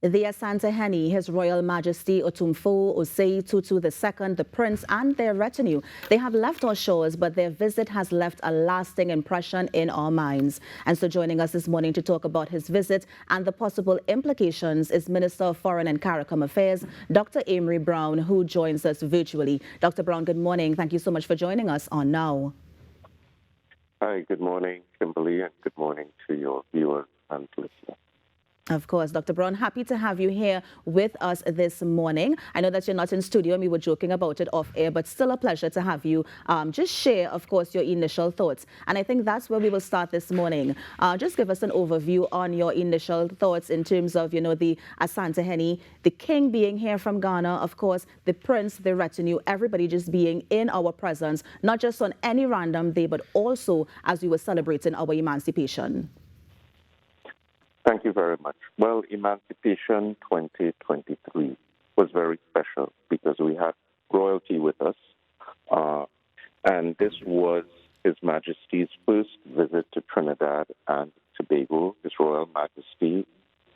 The Asantehene, His Royal Majesty Otumfuo Osei Tutu II, the Prince, and their retinue, they have left our shores, but their visit has left a lasting impression in our minds. And so joining us this morning to talk about his visit and the possible implications is Minister of Foreign and CARICOM Affairs, Dr. Amory Brown, who joins us virtually. Dr. Brown, good morning. Thank you so much for joining us on Now. Hi, good morning, Kimberly, and good morning to your viewers and listeners. Of course, Dr. Brown, happy to have you here with us this morning. I know that you're not in studio and we were joking about it off air, but still a pleasure to have you just share, of course, your initial thoughts. And I think that's where we will start this morning. Just give us an overview on your initial thoughts in terms of, the Asantehene, the king being here from Ghana, of course, the prince, the retinue, everybody just being in our presence, not just on any random day, but also as we were celebrating our emancipation. Thank you very much. Well, Emancipation 2023 was very special because we had royalty with us, and this was His Majesty's first visit to Trinidad and Tobago. His Royal Majesty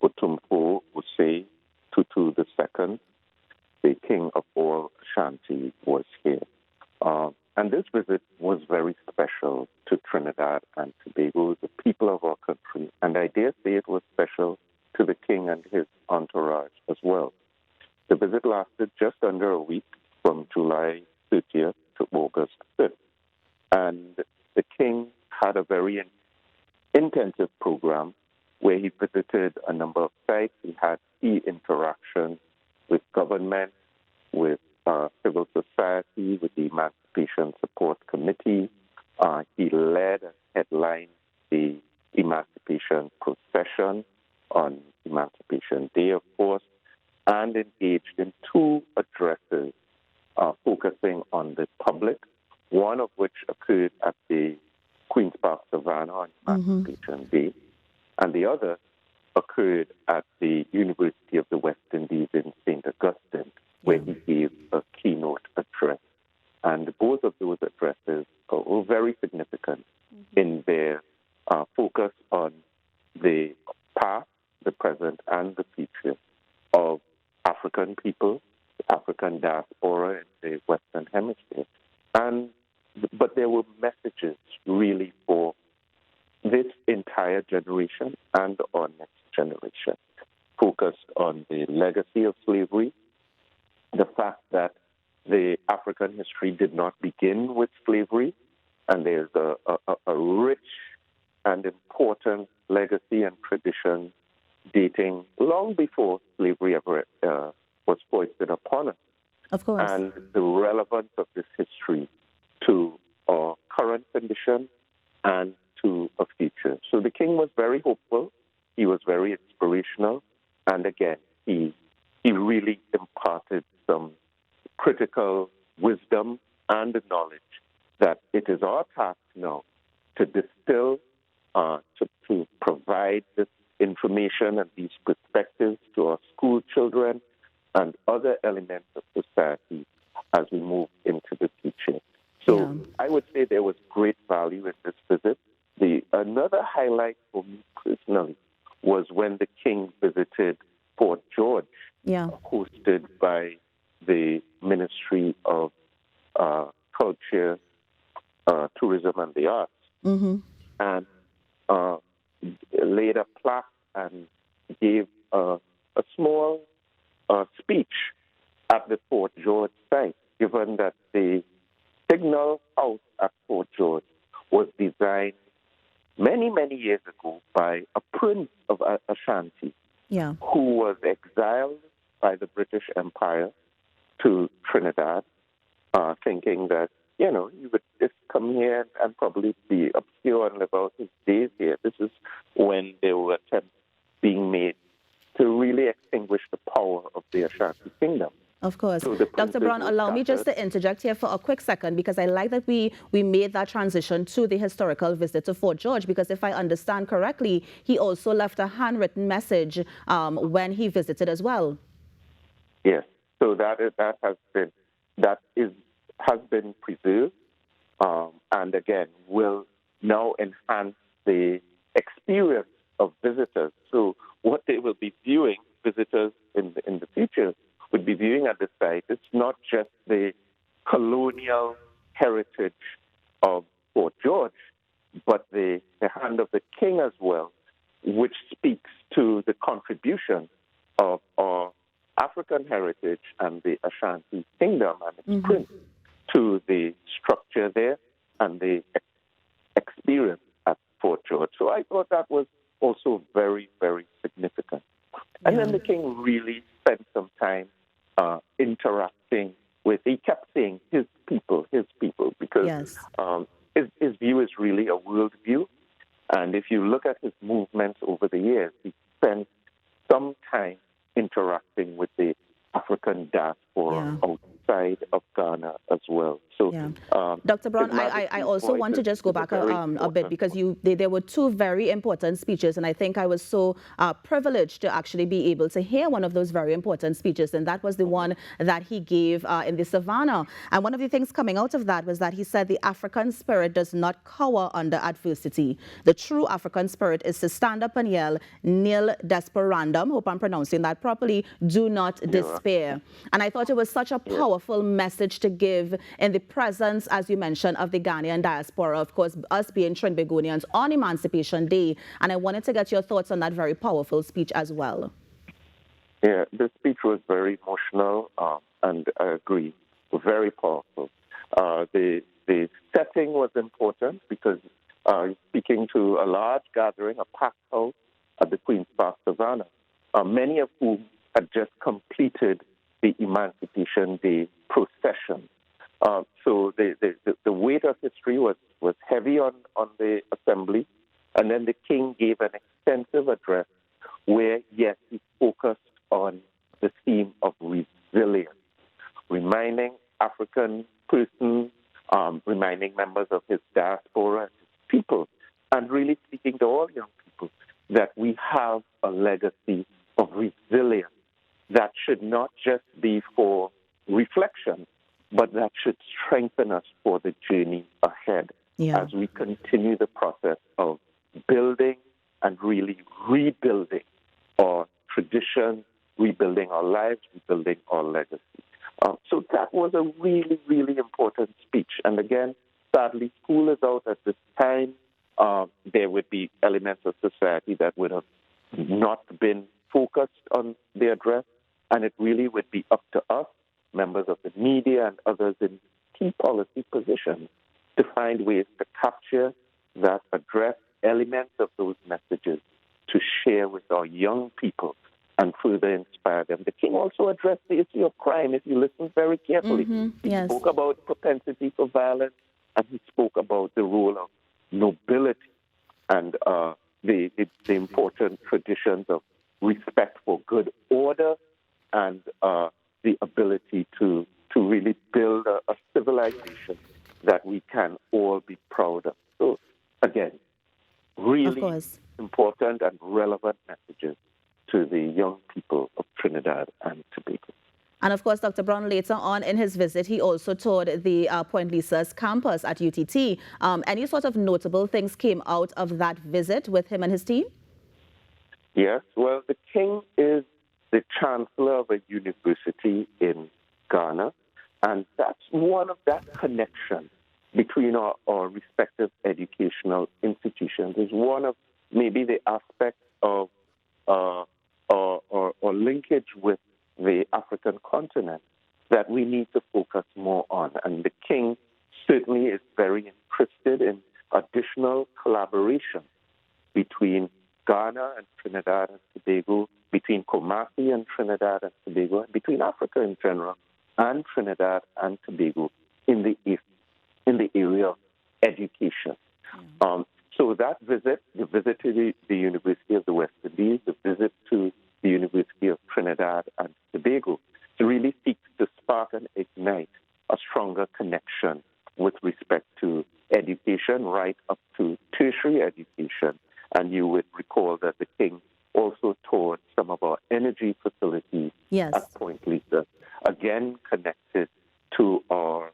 Otumfuo Osei Tutu II, the King of all Ashanti, was here. And this visit was very special to Trinidad and Tobago, the people of our country, and I dare say it was special to the King and his entourage as well. The visit lasted just under a week, from July 30th to August 5th, and the King had a very intensive program where he visited a number of sites. He had key interactions with government, with civil society, with the Emancipation Support Committee. He led and headlined the Emancipation procession on Emancipation Day, of course, and engaged in two addresses focusing on the public, one of which occurred at the Queen's Park Savannah on Emancipation Day, and the other occurred at the University of the West Indies in St. Augustine, where he gave a keynote address. And both of those addresses were very significant in their focus on the past, the present, and the future of African people, the African diaspora in the Western Hemisphere. But there were messages really for this entire generation and our next generation, focused on the legacy of slavery, the fact that the African history did not begin with slavery, and there's a rich and important legacy and tradition dating long before slavery ever was foisted upon us. Of course. And the relevance of this history to our current condition and to a future. So the King was very hopeful. He was very inspirational. And again, he really imparted some critical wisdom and knowledge that it is our task now to distill, to provide this information and these perspectives to our school children and other elements of society as we move into the future. So I would say there was great value in this visit. Another highlight for me personally was when the King visited Fort George, hosted by the Ministry of Culture, Tourism, and the Arts, and laid a plaque and gave a small speech at the Fort George site, given that the Signal House at Fort George was designed many, many years ago by a prince of Ashanti who was exiled by the British Empire to Trinidad, thinking that, he would just come here and probably be obscure and live out his days here. This is when there were attempts being made to really extinguish the power of the Ashanti Kingdom. Of course. So Dr. Brown, allow me just to interject here for a quick second, because I like that we made that transition to the historical visit to Fort George, because if I understand correctly, he also left a handwritten message when he visited as well. Yes. So that has been preserved, and again will now enhance the experience of visitors. So what they will be viewing, visitors not just the colonial heritage of Fort George, but the hand of the king as well, which speaks to the contribution of our African heritage and the Ashanti kingdom and its prince to the structure there and the experience at Fort George. So I thought that was also very, very significant. And then the king really spent some time interacting with, he kept saying his people, because his view is really a world view. And if you look at his movements over the years, he spent some time interacting with the African diaspora outside of Ghana as well. So, Dr. Brown, I also want to just go back a bit, because there were two very important speeches, and I think I was so privileged to actually be able to hear one of those very important speeches, and that was the one that he gave in the Savannah. And one of the things coming out of that was that he said the African spirit does not cower under adversity. The true African spirit is to stand up and yell, nil desperandum, hope I'm pronouncing that properly, do not despair. And I thought it was such a powerful message to give in the presence, as you mentioned, of the Ghanaian diaspora, of course, us being Trinbagonians on Emancipation Day. And I wanted to get your thoughts on that very powerful speech as well. Yeah, the speech was very emotional, and I agree, very powerful. The setting was important because speaking to a large gathering, a packed house at the Queen's Park Savannah, many of whom had just completed the Emancipation Day procession. So the weight of history was heavy on the assembly. And then the king gave an extensive address where, yes, he focused on the theme of resilience, reminding African persons, reminding members of his diaspora, his people, and really speaking to all young people that we have a legacy of resilience that should not just be for reflection, but that should strengthen us for the journey ahead as we continue the process of building and really rebuilding our traditions, rebuilding our lives, rebuilding our legacy. So that was a really, really important speech. And again, sadly, school is out at this time. There would be elements of society that would have not been focused on the address, and it really would be up to us, members of the media and others in key policy positions, to find ways to capture that address, elements of those messages to share with our young people and further inspire them. The king also addressed the issue of crime, if you listen very carefully. He spoke about propensity for violence, and he spoke about the role of nobility and the important traditions of respect for good order and the ability to really build a civilization that we can all be proud of. So, again, really important and relevant messages to the young people of Trinidad and Tobago. And of course, Dr. Brown, later on in his visit, he also toured the Point Lisa's campus at UTT. Any sort of notable things came out of that visit with him and his team? Yes, well, the king is the chancellor of a university in Ghana, and that's one of that connection between our respective educational institutions is one of maybe the aspects of or linkage with the African continent that we need to focus more on. And the king certainly is very interested in additional collaboration between Ghana and Trinidad and Tobago, between Kumasi and Trinidad and Tobago, and between Africa in general and Trinidad and Tobago in the area of education. So that visit, the visit to the University of the West Indies, the visit to the University of Trinidad and Tobago, really seeks to spark and ignite a stronger connection with respect to education right up to tertiary education. And you would recall that the king also toured some of our energy facilities at Point Lisa, again connected to our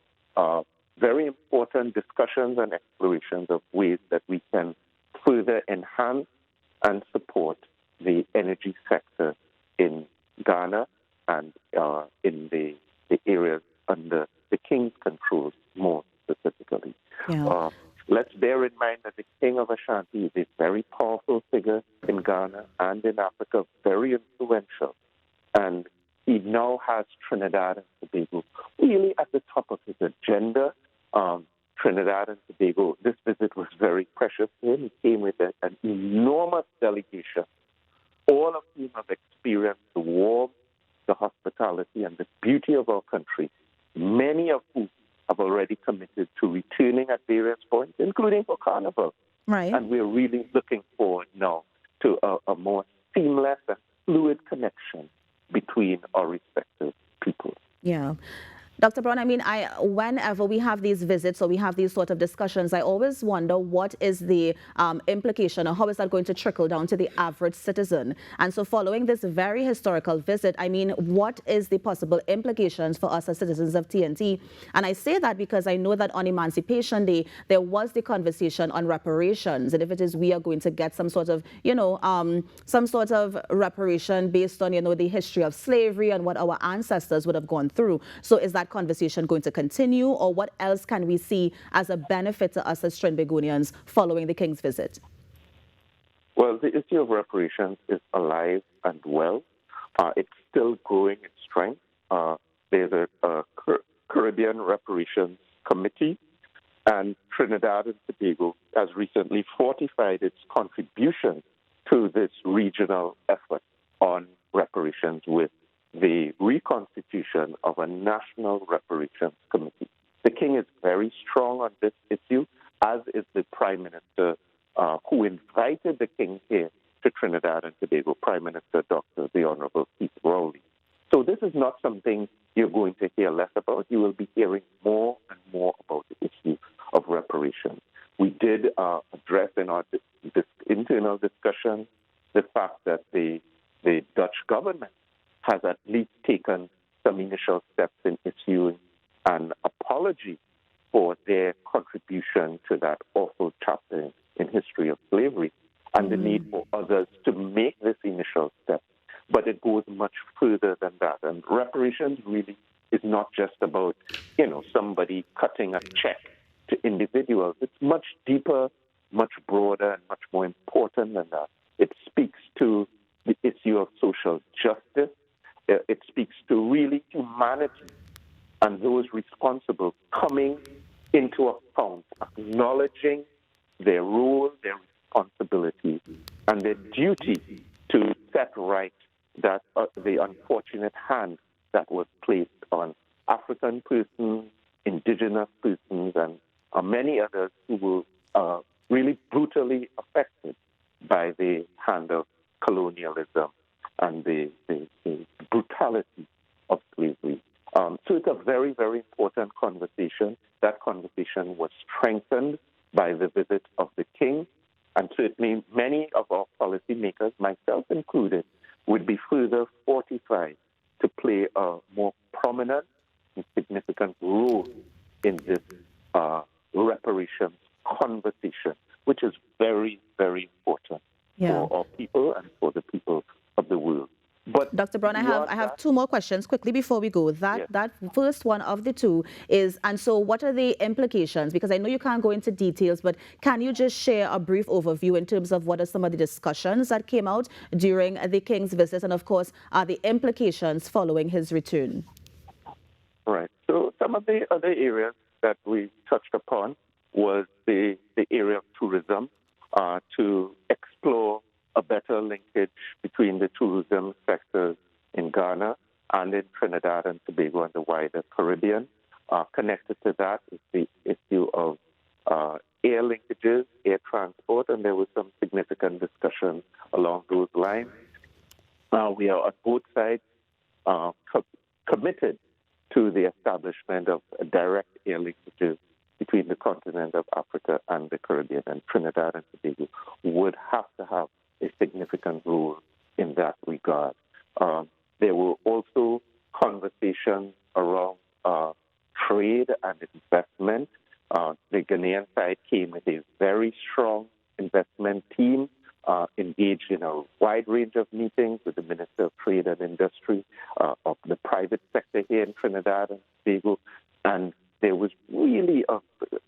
very important discussions and explorations of ways that we can further enhance and support the energy sector in Ghana and in the the areas under the king's control more specifically. Yeah. Let's bear in mind that the king of Ashanti is a very powerful figure in Ghana and in Africa, very influential. And he now has Trinidad and Tobago really at the top of his agenda. Trinidad and Tobago, this visit was very precious to him. He came with an enormous delegation, all of whom have experienced the warmth, the hospitality, and the beauty of our country, many of whom have already committed to returning at various points, including for Carnival. Right. And we're really looking forward now to a more seamless and fluid connection between our respective peoples. Yeah. Dr. Brown, I mean, whenever we have these visits or we have these sort of discussions, I always wonder what is the implication or how is that going to trickle down to the average citizen? And so following this very historical visit, I mean, what is the possible implications for us as citizens of TNT? And I say that because I know that on Emancipation Day, there was the conversation on reparations. And if it is we are going to get some sort of, some sort of reparation based on, the history of slavery and what our ancestors would have gone through. So is that conversation going to continue, or what else can we see as a benefit to us as Trinbagonians following the King's visit? Well, the issue of reparations is alive and well. It's still growing in strength. There's a Caribbean Reparations Committee, and Trinidad and Tobago has recently fortified its contribution to this regional effort on reparations with the reconstitution of a national reparations committee. The king is very strong on this issue, as is the prime minister who invited the king here to Trinidad and Tobago, Prime Minister Dr. the Honorable Keith Rowley. So this is not something you're going to hear less about. You will be hearing more and more about the issue of reparations. We did address in our internal discussion the fact that the Dutch government has at least taken some initial steps in issuing an apology for their contribution to that awful chapter in history of slavery and the need for others to make this initial step. But it goes much further than that. And reparations really is not just about, somebody cutting a check to individuals. It's much deeper, much broader, and much more important than that. It speaks to the issue of social justice. It speaks to really humanity and those responsible coming into account, acknowledging their role, their responsibility, and their duty to set right that the unfortunate hand that was placed on African persons, indigenous persons, and many others who were really brutally affected by the hand of colonialism and the brutality of slavery. So it's a very, very important conversation. That conversation was strengthened by the visit of the king, and certainly many of our policymakers, myself included, would be further fortified to play a more prominent and significant role in this reparations conversation, which is very, very important for our people and for the people of the world. But Dr. Brown, I have two more questions quickly before we go. That first one of the two is, and so what are the implications? Because I know you can't go into details, but can you just share a brief overview in terms of what are some of the discussions that came out during the King's visit, and of course, the implications following his return? Right. So some of the other areas that we touched upon was the area of tourism, to explore a better linkage between the tourism sectors in Ghana and in Trinidad and Tobago and the wider Caribbean. Connected to that is the issue of air linkages, air transport, and there was some significant discussion along those lines. We are on both sides committed to the establishment of direct air linkages between the continent of Africa and the Caribbean, and Trinidad and Tobago would have to have a significant role in that regard. There were also conversations around trade and investment. The Ghanaian side came with a very strong investment team engaged engaged in a wide range of meetings with the Minister of Trade and Industry, of the private sector here in Trinidad and Tobago, and there was really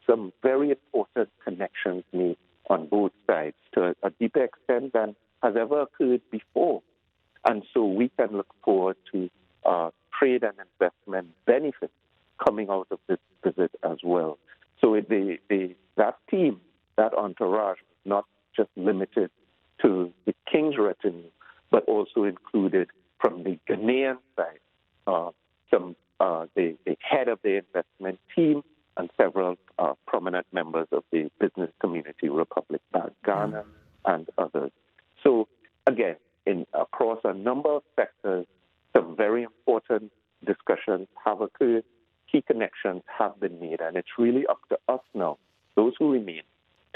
some very important connections made on both sides to a deeper extent than has ever occurred before. And so we can look forward to trade and investment benefits coming out of this visit as well. So that team, that entourage, was not just limited to the King's retinue, but also included from the Ghanaian side, the head of the investment team and several prominent members of the business community, Republic Bank Ghana, and others. So again, across a number of sectors, some very important discussions have occurred, key connections have been made, and it's really up to us now, those who remain,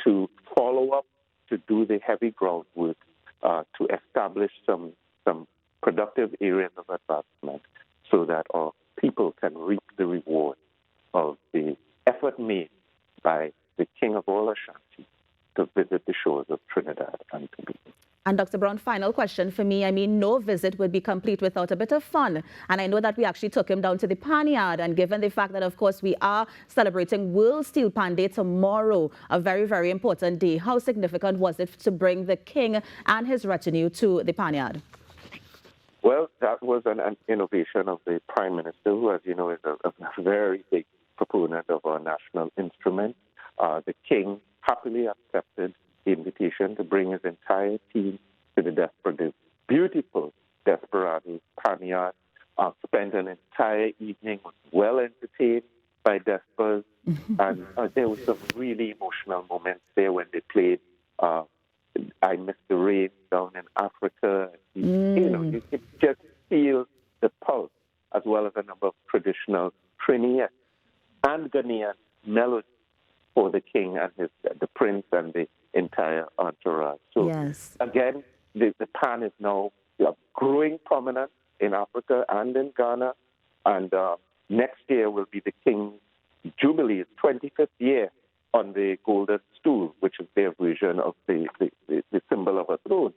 to follow up, to do the heavy groundwork, to establish some productive areas of advancement so that our people can reap the reward of the effort made by the King of all Ashanti to visit the shores of Trinidad and Tobago. And Dr. Brown, final question for me. I mean, no visit would be complete without a bit of fun. And I know that we actually took him down to the Panyard. And given the fact that, of course, we are celebrating World Steel Pan Day tomorrow, a very, very important day, how significant was it to bring the King and his retinue to the Panyard? Well, that was an innovation of the Prime Minister, who, as you know, is a very big proponent of our national instrument. The King happily accepted the invitation to bring his entire team to the beautiful Desperados Panyard. Spent an entire evening, was well entertained by Despers, and there were some really emotional moments there when they played I Miss the Rain down in Africa. You know, you could just feel the pulse, as well as a number of traditional Trinidad and Ghanaian melodies for the King and the Prince and the entire entourage. So again, the pan is now growing prominent in Africa and in Ghana, and next year will be the King's Jubilee, his 25th year on the golden stool, which is their version of the symbol of a throne.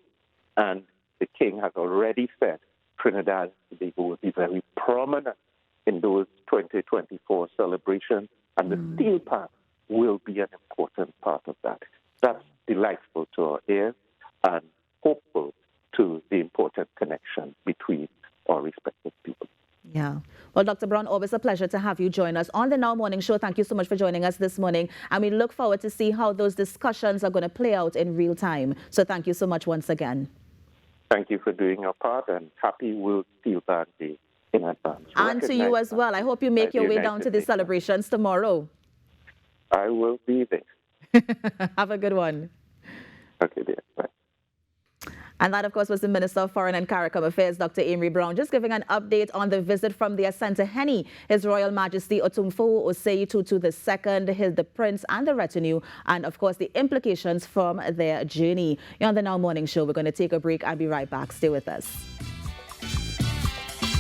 And the King has already said Trinidad and Tobago will be very prominent in those 2024 celebrations, and the steel pan will be an important part of that. That's delightful to our ears and hopeful to the important connection between our respective people. Yeah. Well, Dr. Brown, always a pleasure to have you join us on the Now Morning Show. Thank you so much for joining us this morning. And we look forward to see how those discussions are going to play out in real time. So thank you so much once again. Thank you for doing your part, and happy World Steel Pan Day in advance. And to you as well. I hope you make your way down to the celebrations tomorrow. I will be there. Have a good one. Okay, dear. Bye. And that, of course, was the Minister of Foreign and CARICOM Affairs, Dr. Amory Brown, just giving an update on the visit from the Asantehene, His Royal Majesty Otumfuo Osei Tutu II, the Prince and the retinue, and, of course, the implications from their journey. You're on the Now Morning Show. We're going to take a break. I'll be right back. Stay with us.